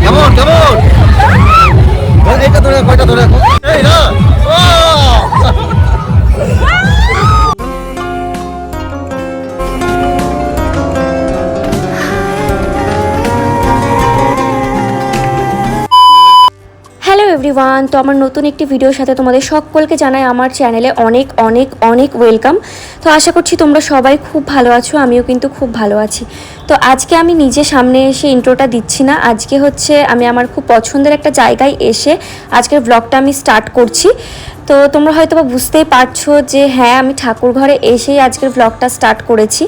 কেমন কেমন এটা ধরে কয়টা ধরে এই না এভরিওয়ান, তো আমার নতুন একটি ভিডিওর সাথে তোমাদের সকলকে জানাই আমার চ্যানেলে অনেক অনেক অনেক ওয়েলকাম। তো আশা করছি তোমরা সবাই খুব ভালো আছো, আমিও কিন্তু খুব ভালো আছি। তো আজকে আমি নিজে সামনে এসে ইন্ট্রোটা দিচ্ছি না, আজকে হচ্ছে আমি আমার খুব পছন্দের একটা জায়গায় এসে আজকের ব্লগটা আমি স্টার্ট করছি। তো তোমরা হয়তো বা বুঝতেই পারছো যে হ্যাঁ, আমি ঠাকুর ঘরে এসেই আজকের ব্লগটা স্টার্ট করেছি।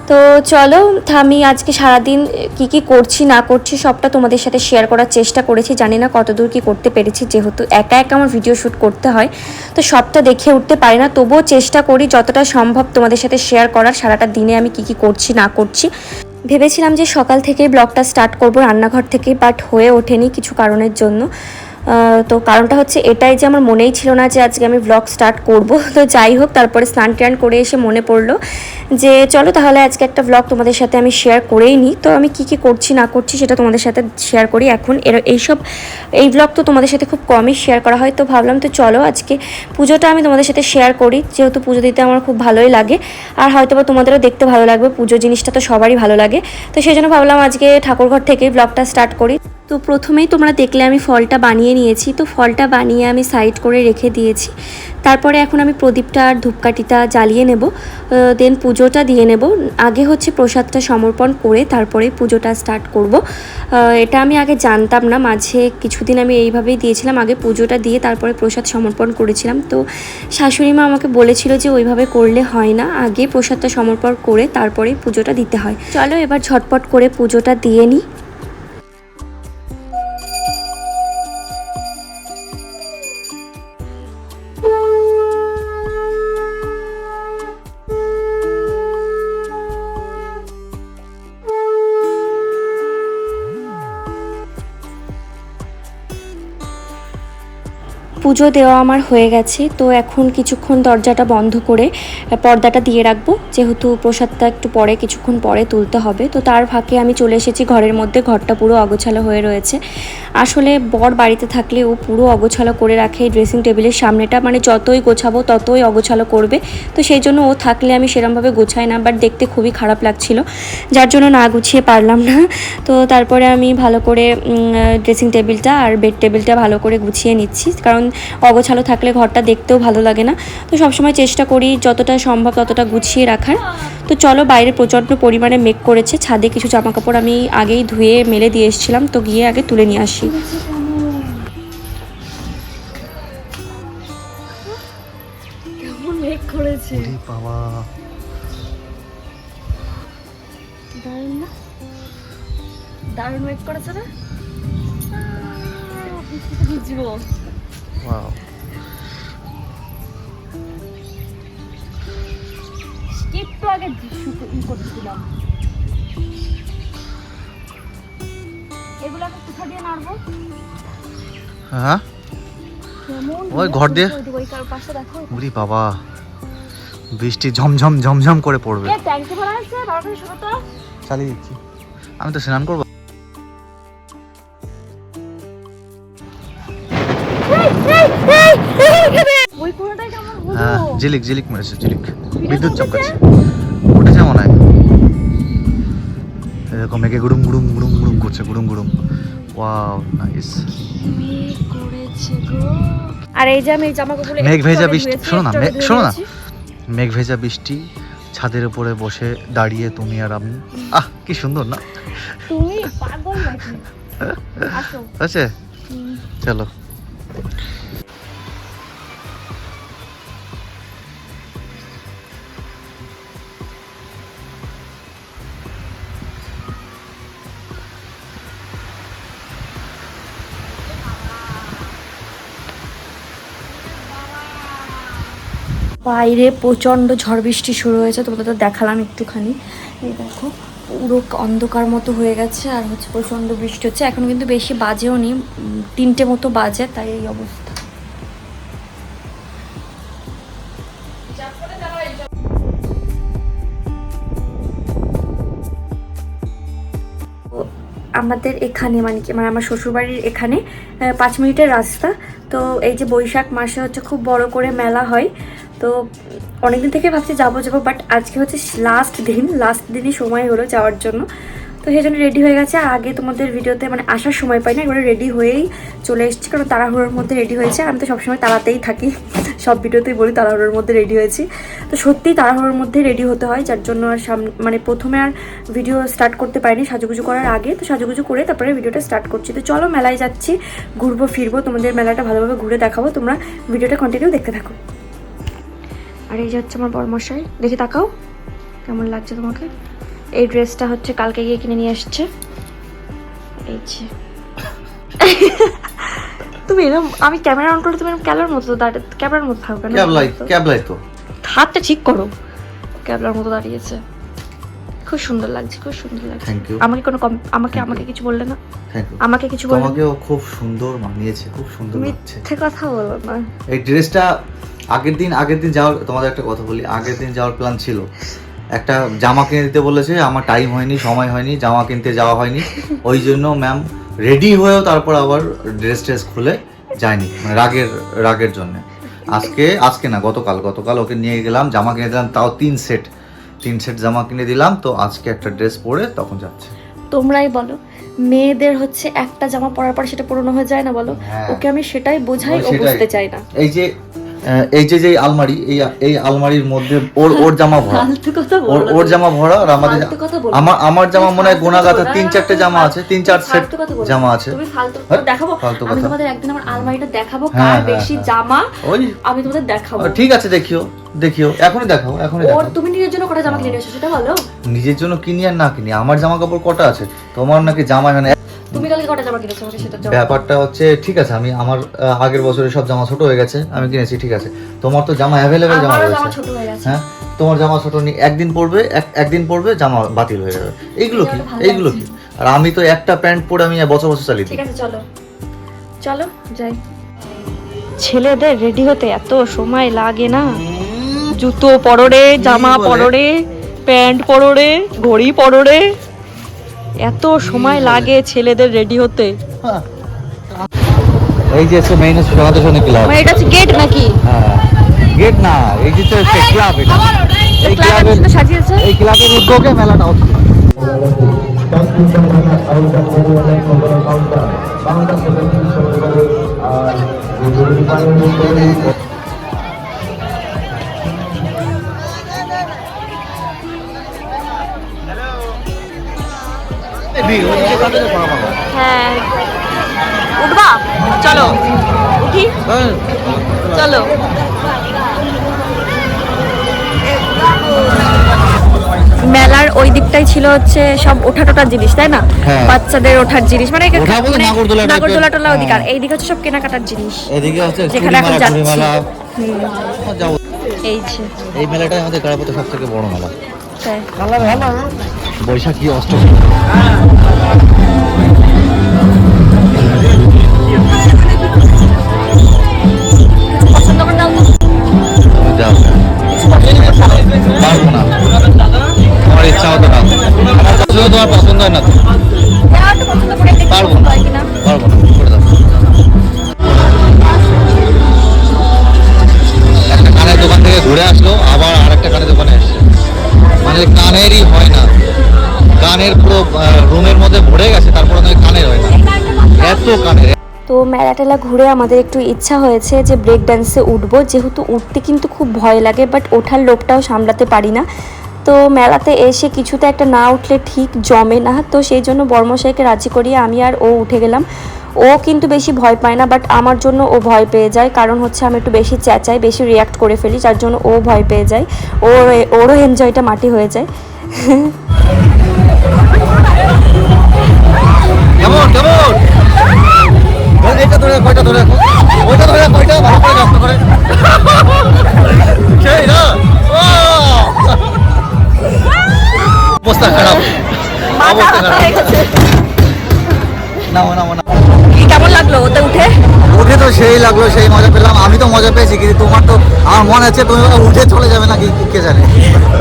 তো চলো, আমি আজকে সারাদিন কি করছি না করছি সবটা তোমাদের সাথে শেয়ার করার চেষ্টা করেছি। জানি না কতদূর কি করতে পেরেছি, যেহেতু একা একা আমার ভিডিও শ্যুট করতে হয়, তো সবটা দেখে উঠতে পারি না, তবুও চেষ্টা করি যতটা সম্ভব তোমাদের সাথে শেয়ার করার। সারাটা দিনে আমি কি করছি না করছি ভেবেছিলাম যে সকাল থেকেই ব্লগটা স্টার্ট করব রান্নাঘর থেকে, বাট হয়ে ওঠেনি কিছু কারণের জন্য। তো কারণটা হচ্ছে এটাই যে আমার মনেই ছিল না যে আজকে আমি ব্লগ স্টার্ট করব। তো যাই হোক, তারপরে স্নান টান করে এসে মনে পড়লো যে চলো তাহলে আজকে একটা ব্লগ তোমাদের সাথে আমি শেয়ার করেই নিই। তো আমি কি করছি না করছি সেটা তোমাদের সাথে শেয়ার করি এখন। এই ব্লগ তো তোমাদের সাথে খুব কমই শেয়ার করা হয়, তো ভাবলাম তো চলো আজকে পুজোটা আমি তোমাদের সাথে শেয়ার করি, যেহেতু পুজো দিতে আমার খুব ভালোই লাগে, আর হয়তো বা তোমাদেরও দেখতে ভালো লাগবে, পুজো জিনিসটা তো সবারই ভালো লাগে। তো সেই জন্য ভাবলাম আজকে ঠাকুরঘর থেকেই ব্লগটা স্টার্ট করি। তো প্রথমেই তোমরা দেখলে আমি ফলটা বানিয়ে নিয়েছি, তো ফলটা বানিয়ে আমি সাইড করে রেখে দিয়েছি। তারপরে এখন আমি প্রদীপটা আর ধূপকাঠিটা জ্বালিয়ে নেব, দেন পুজোটা দিয়ে নেব। আগে হচ্ছে প্রসাদটা সমর্পণ করে তারপরে পুজোটা স্টার্ট করব। এটা আমি আগে জানতাম না, মাঝে কিছুদিন আমি এইভাবেই দিয়েছিলাম, আগে পুজোটা দিয়ে তারপরে প্রসাদ সমর্পণ করেছিলাম। তো শাশুড়ি মা আমাকে বলেছিল যে ওইভাবে করলে হয় না, আগে প্রসাদটা সমর্পণ করে তারপরে পুজোটা দিতে হয়। চলো এবার ঝটপট করে পুজোটা দিয়ে নিই। পুজো দেওয়া আমার হয়ে গেছে, তো এখন কিছুক্ষণ দরজাটা বন্ধ করে পর্দাটা দিয়ে রাখবো, যেহেতু প্রসাদটা একটু পরে কিছুক্ষণ পরে তুলতে হবে। তো তার ফাঁকে আমি চলে এসেছি ঘরের মধ্যে, ঘরটা পুরো অগোছালো হয়ে রয়েছে। আসলে বর বাড়িতে থাকলে ও পুরো অগোছালো করে রাখে ড্রেসিং টেবিলের সামনেটা, মানে যতই গোছাবো ততই অগোছালো করবে। তো সেই জন্য ও থাকলে আমি সেরমভাবে গোছাই না, বাট দেখতে খুবই খারাপ লাগছিল, যার জন্য না গুছিয়ে পারলাম না। তো তারপরে আমি ভালো করে ড্রেসিং টেবিলটা আর বেড টেবিলটা ভালো করে গুছিয়ে নিচ্ছি, কারণ অগোছালো থাকলে ঘরটা দেখতেও ভালো লাগে না। তো সবসময় চেষ্টা করি যতটা সম্ভব ততটা গুছিয়ে রাখার। তো চলো, বাইরে প্রচণ্ড পরিমাণে মেঘ করেছে, ছাদে কিছু জামাকাপড় আমি আগেই ধুয়ে মেলে দিয়ে এসেছিলাম, তো গিয়ে আগে তুলে নিয়ে আসি। কেমন মেঘ করেছে, বাবা দারুণ না? দারুণ মেঘ করেছে না? বুঝবো ওয়াও, একটু আগে করছিলাম। এগুলো কোথা দিয়ে নাড়বো? হ্যাঁ ওই ঘর দিয়ে। ওই পাশে দেখো, ওরে বাবা, বৃষ্টি ঝমঝম ঝমঝম করে পড়বে। ট্যাঙ্কি ভরা আছে, বাবাটা শোনো তো। চালিয়ে দিচ্ছি, আমি তো স্নান করবো। ওই কোনটাই কেমন হ্যাঁ, ঝিলিক ঝিলিক মেরেছে, ঝিলিক বিদ্যুৎ চমকাচ্ছে, উঠেছে মনে হয়। এরকম মেঘে গুড়ুম গুড়ুম গুড়ুম গুড়ুম করছে, গুড়ুম গুড়ুম। Wow, nice. মেঘ করেছে গো। আর এই যে আমি জামাকাপড় মেঘ ভেজা বৃষ্টি, শোনো না মেঘ ভেজা বৃষ্টি, ছাদের উপরে বসে দাঁড়িয়ে তুমি আর আমি, আহ কি সুন্দর না? তুমি পাগল নাকি? আসো আছে, চলো। বাইরে প্রচণ্ড ঝড় বৃষ্টি শুরু হয়েছে, তোমাদের তো দেখালাম একটুখানি। এই দেখো পুরো অন্ধকার মতো হয়ে গেছে আর হচ্ছে প্রচণ্ড বৃষ্টি হচ্ছে। এখন কিন্তু বেশি বাজেও নি, 3টে মতো বাজে, তাই এই অবস্থা। আমাদের এখানে মানে কি মানে আমার শ্বশুরবাড়ির এখানে 5 মিনিটের রাস্তা। তো এই যে বৈশাখ মাসে হচ্ছে খুব বড় করে মেলা হয়। তো অনেকদিন থেকে ভাবছি যাবো বাট আজকে হচ্ছে লাস্ট দিনই সময় হলো যাওয়ার জন্য। তো সেই জন্য রেডি হয়ে গেছে। আর আগে তোমাদের ভিডিওতে মানে আসার সময় পাই না, এবারে রেডি হয়েই চলে এসেছি, কারণ তাড়াহুড়োর মধ্যে রেডি হয়েছে। আমি তো সবসময় তাড়াতেই থাকি, সব ভিডিওতেই বলি তাড়াহুড়োর মধ্যে রেডি হয়েছি। তো সত্যিই তাড়াহুড়োর মধ্যে রেডি হতে হয়, যার জন্য আর মানে প্রথমে আর ভিডিও স্টার্ট করতে পারিনি সাজুগুজু করার আগে। তো সাজুগুজু করে তারপরে ভিডিওটা স্টার্ট করছি। তো চলো মেলায় যাচ্ছি, ঘুরবো ফিরবো, তোমাদের মেলাটা ভালোভাবে ঘুরে দেখাবো, তোমরা ভিডিওটা কন্টিনিউ দেখতে থাকো। আর এই যে হচ্ছে আমার বড়মশাই, দেখে তাকাও কেমন লাগছে তোমাকে। এই ড্রেসটা হচ্ছে কালকে গিয়ে কিনে নিয়ে আসছে। এই যে তুমি এরকম, আমি ক্যামেরা অন করলে তুমি এরকম ক্যামেরার মতো থাকবে না। ক্যাবলাই তো হাতটা ঠিক করো, ক্যামেরার মতো দাঁড়িয়েছে। খুব সুন্দর লাগছে, খুব সুন্দর লাগছে। Thank you. আমাকে কোনো আমাকে কিছু বললে না? Thank you. আমাকে কিছু বললে? তোমাকেও খুব সুন্দর মানিয়েছে, খুব সুন্দর লাগছে। মিথ্যে কথা বলো না। এই ড্রেসটা আগের দিন যাওয়ার, তোমাদের একটা কথা বলি, আগের দিন যাওয়ার প্ল্যান ছিল, একটা জামা কিনে দিতে বলেছে, আমার টাইম হয়নি, সময় হয়নি, জামা কিনতে যাওয়া হয়নি, ওই জন্য ম্যাম রেডি হয়েও তারপর আবার ড্রেস খুলে যায়নি, মানে রাগের জন্য। আজকে না, গতকাল ওকে নিয়ে গেলাম, জামা কিনে দিলাম, তাও 3 সেট জামা কিনে দিলাম। তো আজকে একটা ড্রেস পরে তখন যাচ্ছে। তোমরাই বলো, মেয়েদের হচ্ছে একটা জামা পরার পর সেটা পুরনো হয়ে যায় না বলো? ওকে আমি সেটাই বোঝাই, ও বুঝতে চায় না। এই যে আলমারি, এই আলমারির মধ্যে ওর জামা ভরা, ওর জামা ভরা, আর আমার জামা মনে হয় গোনাগাথা 3-4টে জামা আছে, 3-4 সেট জামা আছে। তুমি ফালতু দেখাবো, আমি তোমাদের একদিন আমার আলমারিটা দেখাবো, কার বেশি জামা আমি তোমাদের দেখাবো। ঠিক আছে, দেখিও, এখনই দেখাও। ওর তুমি নিজের জন্য কটা জামা কিনে নিয়েছো সেটা বলো? নিজের জন্য কিনি আর না কিনি, আমার জামা কাপড় কটা আছে? তোমার নাকি জামা মানে তুমি কালকে কটা জামা কিনেছো আমাকে সেটা জানাও। ব্যাপারটা হচ্ছে, ঠিক আছে, আমি আমার আগের বছরের সব জামা ছোট হয়ে গেছে, আমি কিনেছি, ঠিক আছে। তোমার তো জামা অ্যাভেলেবল জামা রয়েছে। জামা ছোট হয়ে গেছে। হ্যাঁ, তোমার জামা ছোট নেই, একদিন পরবে জামা বাতিল হয়ে যাবে। এইগুলো কি? আর আমি তো একটা প্যান্ট পরে আমি বছর চালিয়ে দিই। ঠিক আছে, চলো যাই। ছেলেদের রেডি হতে এত সময় লাগে না? জুতো পরোরে, জামা পরোরে, প্যান্ট পরোরে, ঘড়ি পরোরে, এত সময় লাগে ছেলেদের রেডি হতে। এই যে মেইন সনাতন ক্লাব, এটা হচ্ছে গেট নাকি? হ্যাঁ, গেট না, এই যে ক্লাব, এই ক্লাবের সাজিয়েছে, এই ক্লাবের উদ্যোগে মেলাটা হচ্ছে। হ্যাঁ, উঠবা? চলো উঠি, চলো। মেলার ওই দিকটাই ছিল হচ্ছে সব ওঠার জিনিস, তাই না? বাচ্চাদের ওঠার জিনিস, মানে নাগরদোলা টোলা ওদিকে, আর এইদিকে হচ্ছে সব কেনাকাটার জিনিস, যেখানে এখন যাচ্ছি। এই মেলাটাই আমাদের গ্রামের সব থেকে বড় মেলা। বৈশাখী অষ্টমী। পছন্দ করে দাও পারবো না, তোমার ইচ্ছা হতো না, তোমার পছন্দ হয় না, পারবো না, করে দাও। একটা কানের দোকান থেকে ঘুরে আসলো, আবার আরেকটা কানের দোকানে এসছে, মানে কানেরই হয় না, কানের পুরো রুমের মধ্যে ভরে গেছে, তারপর কানের হয় না, এত কানের। তো মেলা টেলা ঘুরে আমাদের একটু ইচ্ছা হয়েছে যে ব্রেক ডান্সে উঠবো, যেহেতু উঠতে কিন্তু খুব ভয় লাগে, বাট ওঠার লোভটাও সামলাতে পারি না। তো মেলাতে এসে কিছুতে একটা না উঠলে ঠিক জমে না, তো সেই জন্য বর্মশাইকে রাজি করিয়ে আমি আর ও উঠে গেলাম। ও কিন্তু বেশি ভয় পায় না, বাট আমার জন্য ও ভয় পেয়ে যায়, কারণ হচ্ছে আমি একটু বেশি চেঁচাই, বেশি রিয়াক্ট করে ফেলি, যার জন্য ও ভয় পেয়ে যায়, ওরও এনজয়টা মাটি হয়ে যায়। অবস্থা খারাপ, নামো নামো নামো। কেমন লাগলো ওতে উঠে? উঠে তো সেই লাগলো, সেই মজা পেলাম। আমি তো মজা পেয়েছি, কিন্তু তোমার তো আমার মনে আছে তুমি উঠে চলে যাবে নাকি কে জানে।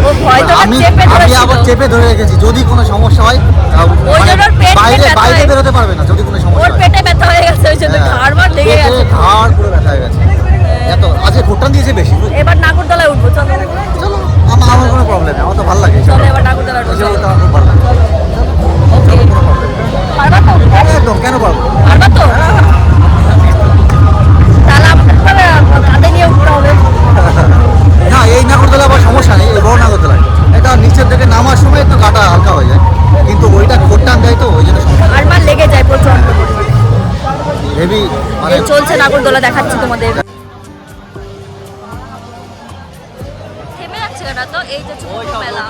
ও হয়তো আমি চেপে আমি ধরেছিল। আবার চেপে ধরে রেখেছি, যদি কোনো সমস্যা হয় ওই মানে জন্য ওর পেট বাইরে ব্যথা বাইরে হয়ে- বেরোতে পারবে না যদি কোনো সমস্যা ওর হয়। পেটে ব্যথা হয়ে গেছে, ওই জন্য হ্যাঁ, ঘাড় মার লেগে পেটে গেছে। ঘাড় পুরো ব্যথা হয়ে গেছে এত। আজকে ঘুরটান দিয়েছে বেশি। এবার নাগরদোলায় উঠবো, চলো চলো, আমার কোনো প্রবলেম নেই, আমার তো ভালো লাগে চলো এবার নাগরদোলায় উঠবো, এসব চলো। তো আমার খুব ভালো লাগে। ওকে, কোনো প্রবলেম নেই। পারবা তো? একদম, কেন পারবো না? পারবা তো? তাহলে আমাকে কাঁধে নিয়ে উঠতে হবে। না, এই নাগরদোলা আবার সমস্যা নেই, এই বড় নাগরদোলায় এটা নিচের থেকে নামার সময় একটু কাটা হালকা হয়ে যায়, কিন্তু ওইটা ঘুরটান দেয় তো ওই জন্য আর মার লেগে যায় প্রচন্ড হেভি মানে। এই চলছে নাগরদোলা, দেখাচ্ছি তোমাদের। থেমে যাচ্ছে না তো, এই যে ছোট মেলা।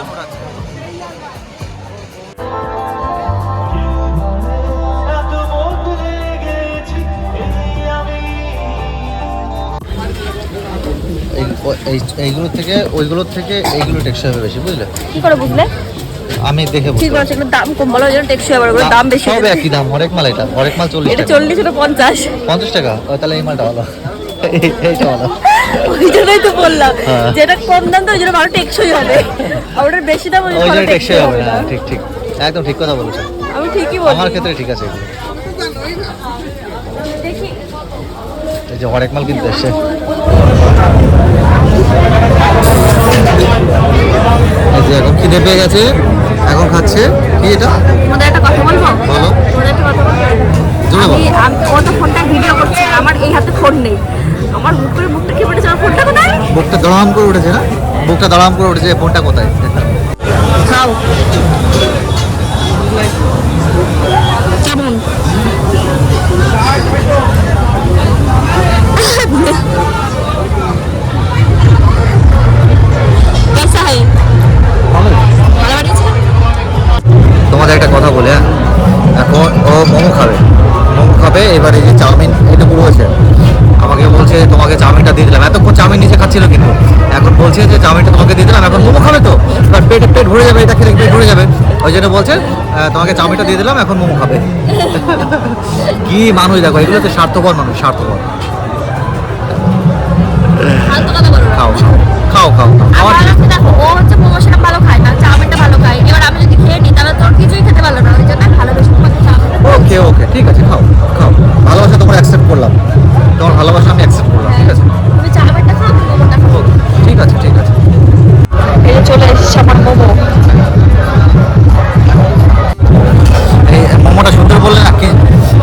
এইগুলোর থেকে ওইগুলোর থেকে এইগুলো টেকসই হবে বেশি, বুঝলে? কি করে বুঝলে? আমি দেখে ঠিক বুঝতে আছে, এগুলো দাম কম বলো, ওই জন্য টেকসই হবে, ওগুলো দাম বেশি। হবে একই দাম। হরেক মাল, এটা হরেক মাল 40 এটা টাকা। 40 না 50? 50 টাকা? ও তাহলে এই মালটা ভালো, এইটা ভালো। ওই জন্যই তো বললাম হ্যাঁ। যেটা কম দাম তো ওই জন্য ভালো টেকসই হবে, আর ওটার বেশি দাম ওই ওই জন্য জন্য ভালো টেকসই হবে না। না। ঠিক ঠিক, একদম ঠিক কথা বলেছো। আমি ঠিকই আমার বলছি। ক্ষেত্রে ঠিক আছে এগুলো। দেখি এই যে হরেক মাল কিনতে এসছে। এই যে এখন খিদে পেয়ে গেছে, এখন খাচ্ছে। কি এটা? তোমাদের একটা কথা বলবো? বলো। তোমাদের একটা কথা বলবো? জোরে বলো। ও তো ফোনটা ভিডিও করছে, আমার এই হাতে ফোন নেই। আমার মুখ করে মুখটা কি পড়েছে, আমার ফোনটা কোথায়? বুকটা দড়াম করে উঠেছে না? বুকটা দড়াম করে উঠেছে, ফোনটা কোথায়? খাও। কেমন? कैसा है? ভালো বানিয়েছে? তোমাদের একটা কথা বলে, হ্যাঁ, এখন ও মোমো খাবে। মোমো খাবে, এবার এই যে চাউমিন এটা পুরো হয়েছে, আমাকে বলছে তোমাকে চাউমিনটা দিয়ে দিলাম। এতক্ষণ চাউমিন নিচে খাচ্ছিল, কিন্তু এখন বলছে যে চাউমিনটা তোমাকে দিয়ে দিলাম, এখন মোমো খাবে তো, এবার পেট ভরে যাবে, এটা খেলে পেট ভরে যাবে, ওই জন্য বলছে তোমাকে চাউমিনটা দিয়ে দিলাম, এখন মোমো খাবে। কি মানুষ দেখো, এগুলো তো স্বার্থপর মানুষ, স্বার্থপর। ফালতু কথা বলো না। খাও খাও খাও খাও আমার খাও। কাছে দেখো, ও হচ্ছে মোমোটা ভালো খায় না, চাউমিনটা ভালো খায়। এবার আমি যদি খেয়ে নিই তাহলে তোর কিছুই খেতে পারলো না, ওই জন্য ভালোবেসে তোমাকে চাউমিনটা ওকে ওকে, ঠিক আছে, খাও খাও। ভালোবাসা তোমার অ্যাকসেপ্ট করলাম, তোমার ভালোবাসা আমি অ্যাকসেপ্ট করলাম, ঠিক আছে। তুমি চাউমিনটা খাও, আমি মোমোটা খাবো। ওকে, ঠিক আছে ঠিক আছে। এই যে চলে এসেছে আমার মোমো। এই মোমোটা সুন্দর বললে না,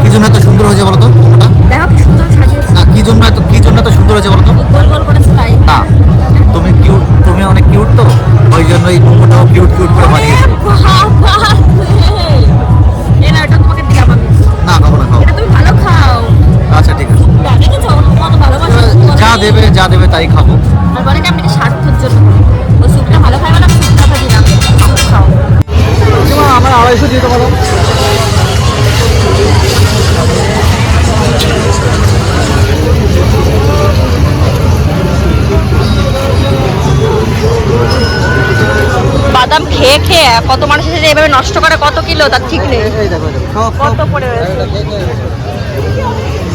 কি জন্য এত সুন্দর হয়েছে বলো তো মোমোটা? দেখো কি সুন্দর সাজিয়েছে, না, কি জন্য এত সুন্দর হয়েছে বলো তো? গোল গোল করেছে তাই। না, তুমি কিউট, তুমি অনেক কিউট তো, ওই জন্য এই মোমোটাও কিউট করে বানিয়েছে। এই না, এটা তোমাকে দিলাম আমি। না, খাবো না, খাও। এটা তুমি ভালো খাও। আচ্ছা ঠিক আছে, দেখেছো কত ভালোবাসা। যা দেবে তাই খাবো। আর বলে কি আমি এটা স্বার্থের জন্য করি। ও স্যুপটা ভালো খাই বলে আমি স্যুপটা দিলাম, স্যুপ খাও। আমার 250 দিয়ে দেবো। বাদাম খেয়ে খেয়ে কত মানুষের সাথে এভাবে নষ্ট করে, কত কিলো তার ঠিক নেই। এই দেখো খাও কত পড়ে রয়েছে,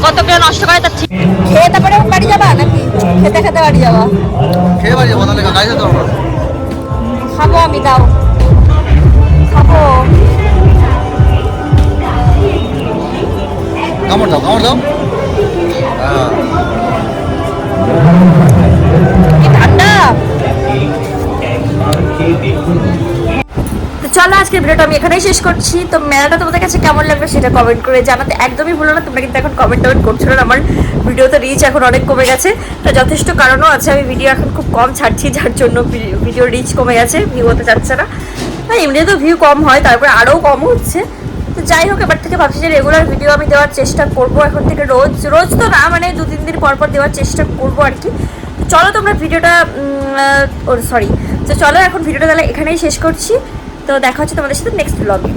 কত কিলো নষ্ট করে তার ঠিক। খেয়ে তারপরে বাড়ি যাবা নাকি খেতে খেতে বাড়ি যাবা? খেয়ে বাড়ি যাবো, তাহলে গাড়ি যেতে পারবো না। খাবো আমি, দাও খাবো। কামড় দাও হ্যাঁ। কি ঠান্ডা। তো চলো আজকের ভিডিওটা আমি এখানেই শেষ করছি। তো মেলাটা তোমাদের কাছে কেমন লাগলো সেটা কমেন্ট করে জানাতে একদমই ভুলো না। তোমরা কিন্তু এখন কমেন্ট করছো না, আমার ভিডিওতে রিচ এখন অনেক কমে গেছে। তো যথেষ্ট কারণও আছে, আমি ভিডিও এখন খুব কম ছাড়ছি, যার জন্য ভিডিও রিচ কমে গেছে, ভিউ হতে যাচ্ছে না। হ্যাঁ, এমনিতে তো ভিউ কম হয়, তারপরে আরও কম হচ্ছে। তো যাই হোক, এবার থেকে ভাবছি যে রেগুলার ভিডিও আমি দেওয়ার চেষ্টা করবো, এখন থেকে রোজ তো না, মানে 2-3 দিন পর দেওয়ার চেষ্টা করবো আর কি। তো চলো তোমরা ভিডিওটা তো চলো এখন ভিডিওটা তাহলে এখানেই শেষ করছি। তো দেখা হচ্ছে তোমাদের সাথে নেক্সট ব্লগে।